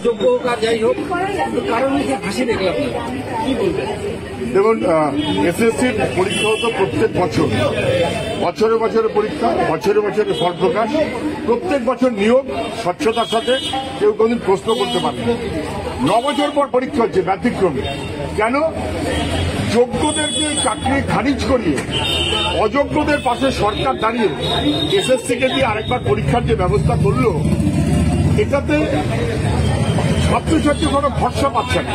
যোগ্য হোক আর যাই হোক, কারণ হাসি দেখলাম, কি বলবেন? দেখুন, এসএসসির পরীক্ষা হতো প্রত্যেক বছর, বছরে বছরে পরীক্ষা, বছরে বছরে ফল প্রকাশ, প্রত্যেক বছর নিয়োগ স্বচ্ছতার সাথে, কেউ কোনদিন প্রশ্ন করতে পারে না। 9 বছর পর পরীক্ষা হচ্ছে ব্যতিক্রমে। কেন? যোগ্যদেরকে চাকরি খারিজ করিয়ে অযোগ্যদের পাশে সরকার দাঁড়িয়ে এসএসসিকে দিয়ে আরেকবার পরীক্ষার যে ব্যবস্থা করলো, এটাতে ছাত্রছাত্রী কোনো ভরসা পাচ্ছে না।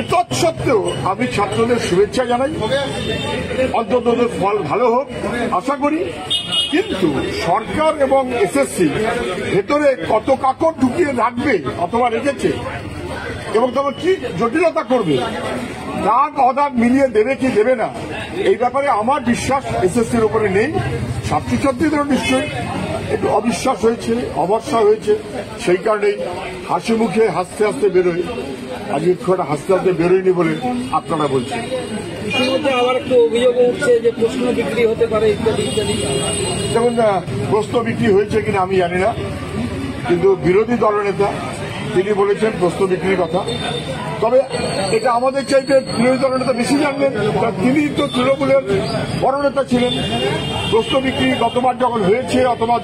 এতৎসত্ত্বেও আমি ছাত্রদের শুভেচ্ছা জানাই, অন্তত ওদের ফল ভালো হোক আশা করি। কিন্তু সরকার এবং এসএসসি ভেতরে কত কাকড় ঢুকিয়ে রাখবে অথবা রেখেছে এবং তবে কি জটিলতা করবে, দাগ অদাগ মিলিয়ে দেবে কি দেবে না, এই ব্যাপারে আমার বিশ্বাস এসএসসির উপরে নেই। ছাত্রছাত্রীদেরও নিশ্চয়ই একটু অবিশ্বাস হয়েছে, অভরসা হয়েছে, সেই কারণেই হাসি মুখে হাসতে হাসতে বেরোয়। আজকে খুব হাসতে হাসতে বেরোয়নি বলে আপনারা বলছেন। ইতিমধ্যে আবার একটু অভিযোগ উঠছে যে প্রশ্ন বিক্রি হতে পারে ইত্যাদি ইত্যাদি। যেমন প্রশ্ন বিক্রি হয়েছে কিনা আমি জানি না, কিন্তু বিরোধী দলনেতা তিনি বলেছেন প্রশ্ন বিক্রির কথা। তবে এটা আমাদের চাইতে বিরোধী দলনেতা বেশি জানবেন, তিনি তো তৃণমূলের বড় নেতা ছিলেন। প্রশ্ন বিক্রি গতবার যখন হয়েছে অথবা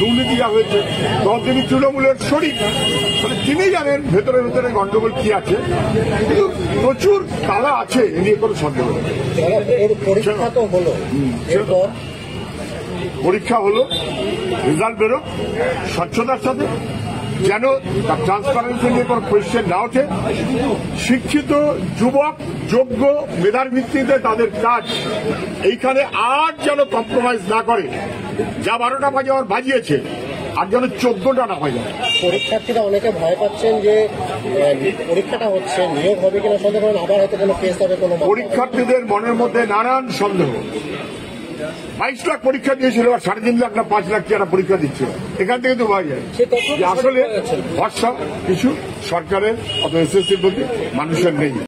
দুর্নীতিটা হয়েছে তখন তিনি তৃণমূলের শরিক, মানে তিনি জানেন ভেতরে ভেতরে গন্ডগোল কি আছে, কিন্তু প্রচুর তালা আছে, এ নিয়ে কোনো সন্দেহ নেই। পরীক্ষা তো হলো, এরপর পরীক্ষা হলো, রেজাল্ট বেরোক স্বচ্ছতার সাথে, যেন ট্রান্সপারেন্সি নিয়ে কোনো কোয়েশ্চেন না ওঠে। শিক্ষিত যুবক যোগ্য মেধার ভিত্তিতে তাদের কাজ, এইখানে আর যেন কম্প্রোমাইজ না করে। যা 12টা বাজে আর বাজিয়েছে, আর যেন 14টা না হয়ে যায়। পরীক্ষার্থীরা অনেকে ভয় পাচ্ছেন যে পরীক্ষাটা হচ্ছে, নিয়োগ হবে কিনা সন্দেহ করেন, আবার হয়তো কোনো কেস হবে। কোনো পরীক্ষার্থীদের মনের মধ্যে নানান সন্দেহ। 22 লাখ পরীক্ষা দিয়েছিল, আর 3.5 লাখ না 5 লাখ যারা পরীক্ষা দিচ্ছিল, এখান থেকে তো বোঝা যায় যে আসলে ভরসা কিছু সরকারের অথবা এসএসসির প্রতি মানুষের নেই।